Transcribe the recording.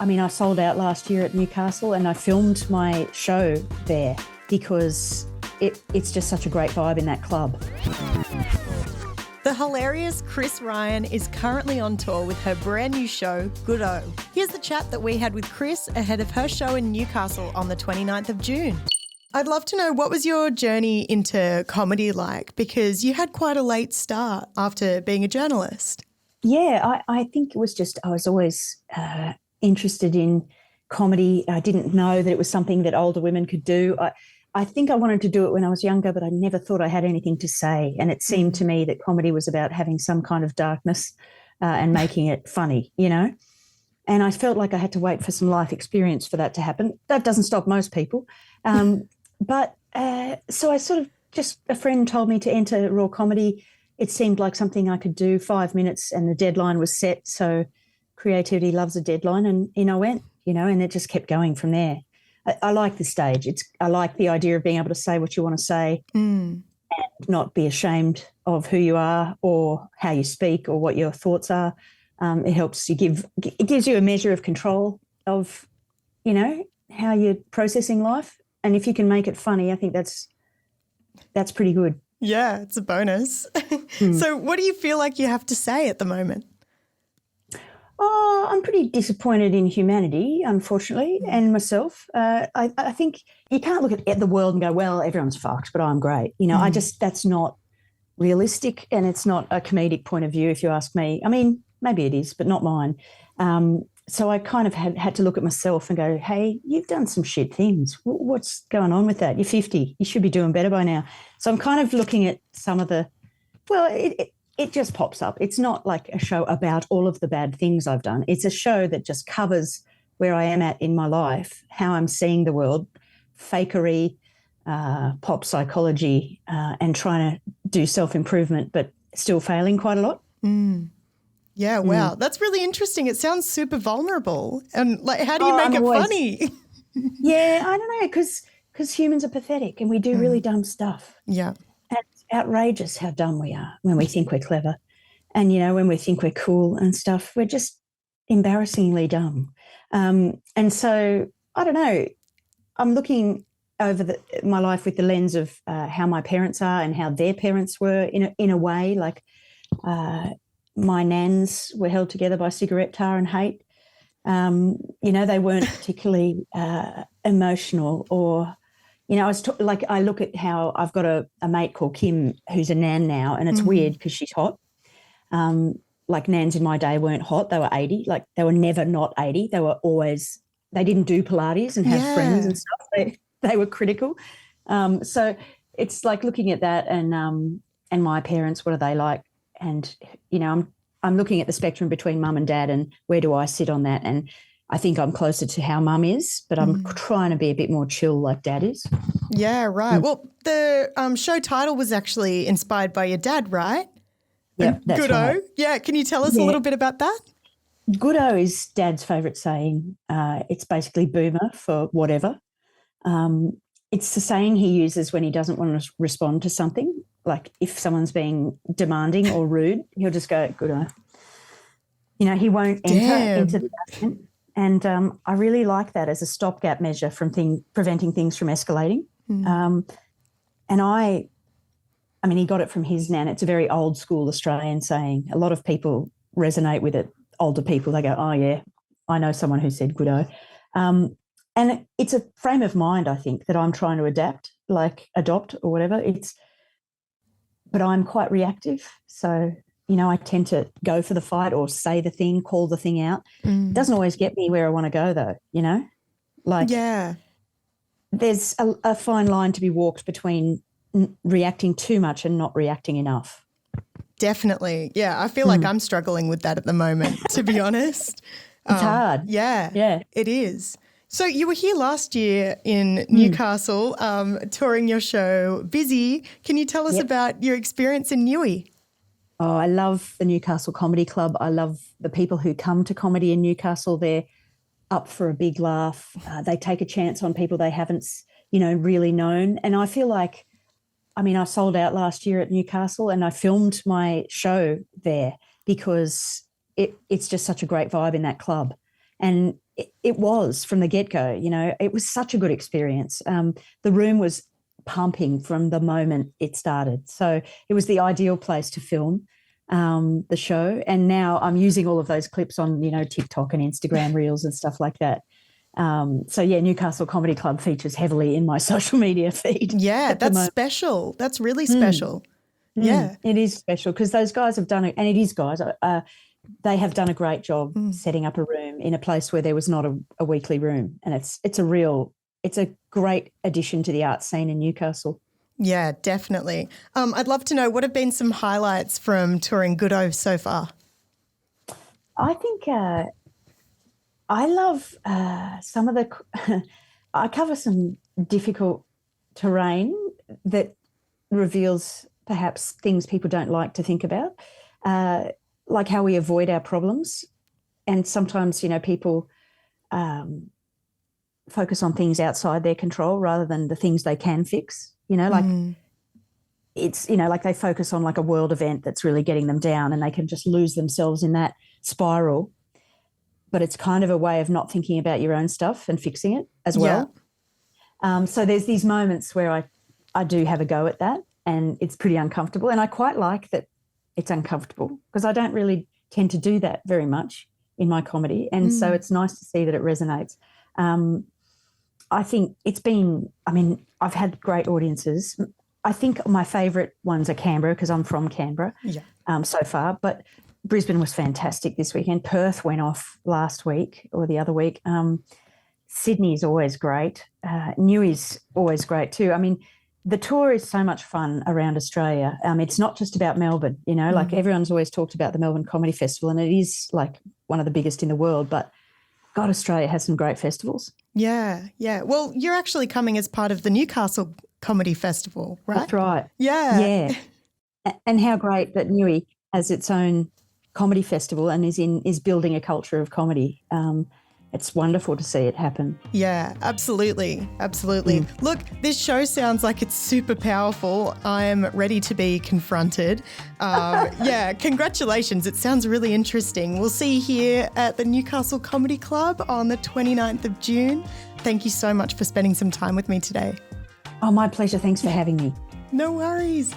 I mean, I sold out last year at Newcastle and I filmed my show there because it's just such a great vibe in that club. The hilarious Chris Ryan is currently on tour with her brand new show, Good-O. Here's the chat that we had with Chris ahead of her show in Newcastle on the 29th of June. I'd love to know, what was your journey into comedy like? Because you had quite a late start after being a journalist. Yeah, I think it was just I was always interested in comedy. I didn't know that it was something that older women could do. I think I wanted to do it when I was younger, but I never thought I had anything to say. And it seemed to me that comedy was about having some kind of darkness and making it funny, you know. And I felt like I had to wait for some life experience for that to happen. That doesn't stop most people. But so I sort of just, a friend told me to enter raw comedy. It seemed like something I could do, 5 minutes, and the deadline was set. So creativity loves a deadline, and in I went, you know, and it just kept going from there. I like the stage. I like the idea of being able to say what you want to say and not be ashamed of who you are or how you speak or what your thoughts are. It helps it gives you a measure of control of, you know, how you're processing life. And if you can make it funny, I think that's pretty good. Yeah, it's a bonus. So what do you feel like you have to say at the moment? Oh, I'm pretty disappointed in humanity, unfortunately, and myself. I think you can't look at the world and go, well, everyone's fucked, but I'm great. You know, that's not realistic, and it's not a comedic point of view, if you ask me. I mean, maybe it is, but not mine. So I kind of had to look at myself and go, hey, you've done some shit things. What's going on with that? You're 50. You should be doing better by now. So I'm kind of looking at some of the, well, it just pops up. It's not like a show about all of the bad things I've done. It's a show that just covers where I am at in my life, how I'm seeing the world, fakery, pop psychology, and trying to do self-improvement, but still failing quite a lot. Yeah, wow. That's really interesting. It sounds super vulnerable. And like, how do you make it funny? Yeah, I don't know, because humans are pathetic and we do really dumb stuff. Yeah. And it's outrageous how dumb we are when we think we're clever. And, you know, when we think we're cool and stuff, we're just embarrassingly dumb. And so, I don't know, I'm looking over my life with the lens of how my parents are and how their parents were in a way, like my nans were held together by cigarette tar and hate. You know, they weren't particularly emotional or, you know, I look at how I've got a mate called Kim who's a nan now, and it's weird because she's hot. Like nans in my day weren't hot. They were 80. Like they were never not 80. They were always, they didn't do Pilates and have friends and stuff. They were critical. So it's like looking at that and my parents, what are they like? And, you know, I'm looking at the spectrum between mum and dad and where do I sit on that? And I think I'm closer to how mum is, but I'm trying to be a bit more chill like dad is. Yeah, right. Well, the show title was actually inspired by your dad, right? Yeah, that's Good-O. right. Yeah, can you tell us a little bit about that? Good-O is dad's favourite saying. It's basically boomer for whatever. It's the saying he uses when he doesn't want to respond to something. Like if someone's being demanding or rude, he'll just go, good-O. You know, he won't enter into the argument. And I really like that as a stopgap measure from preventing things from escalating. And I mean, he got it from his nan. It's a very old school Australian saying. A lot of people resonate with it. Older people, they go, oh, yeah, I know someone who said good-O. And it's a frame of mind, I think, that I'm trying to adopt or whatever. But I'm quite reactive. So, you know, I tend to go for the fight or say the thing, call the thing out. It doesn't always get me where I want to go though, you know? Like there's a fine line to be walked between reacting too much and not reacting enough. Definitely. Yeah, I feel like I'm struggling with that at the moment, to be honest. It's hard. Yeah, it is. So you were here last year in Newcastle touring your show, Busy. Can you tell us about your experience in Newey? Oh, I love the Newcastle Comedy Club. I love the people who come to comedy in Newcastle. They're up for a big laugh. They take a chance on people they haven't, you know, really known. And I feel like, I mean, I sold out last year at Newcastle and I filmed my show there because it's just such a great vibe in that club. And it was from the get-go. You know, it was such a good experience. The room was pumping from the moment it started. So it was the ideal place to film the show. And now I'm using all of those clips on, you know, TikTok and Instagram reels and stuff like that. So yeah, Newcastle Comedy Club features heavily in my social media feed. Yeah, that's special. That's really special. Yeah. It is special because those guys have done it, and it is guys. They have done a great job setting up a room in a place where there was not a weekly room, and it's a great addition to the art scene in Newcastle. Yeah, definitely. I'd love to know what have been some highlights from touring Goodo so far. I think I love some of the. I cover some difficult terrain that reveals perhaps things people don't like to think about, like how we avoid our problems. And sometimes, you know, people focus on things outside their control rather than the things they can fix, you know, like it's, you know, like they focus on like a world event that's really getting them down and they can just lose themselves in that spiral. But it's kind of a way of not thinking about your own stuff and fixing it as well. Yeah. So there's these moments where I do have a go at that, and it's pretty uncomfortable. And I quite like that it's uncomfortable because I don't really tend to do that very much in my comedy. And so it's nice to see that it resonates. I think it's been, I mean, I've had great audiences. I think my favourite ones are Canberra because I'm from Canberra so far. But Brisbane was fantastic this weekend. Perth went off last week or the other week. Sydney's always great. Newey's always great too. I mean, the tour is so much fun around Australia. It's not just about Melbourne, you know, like everyone's always talked about the Melbourne Comedy Festival, and it is like one of the biggest in the world, but God, Australia has some great festivals. Yeah, yeah. Well, you're actually coming as part of the Newcastle Comedy Festival, right? That's right. Yeah. Yeah. And how great that Newey has its own comedy festival and is building a culture of comedy. It's wonderful to see it happen. Yeah, absolutely. Absolutely. Look, this show sounds like it's super powerful. I'm ready to be confronted. Yeah, congratulations. It sounds really interesting. We'll see you here at the Newcastle Comedy Club on the 29th of June. Thank you so much for spending some time with me today. Oh, my pleasure. Thanks for having me. No worries.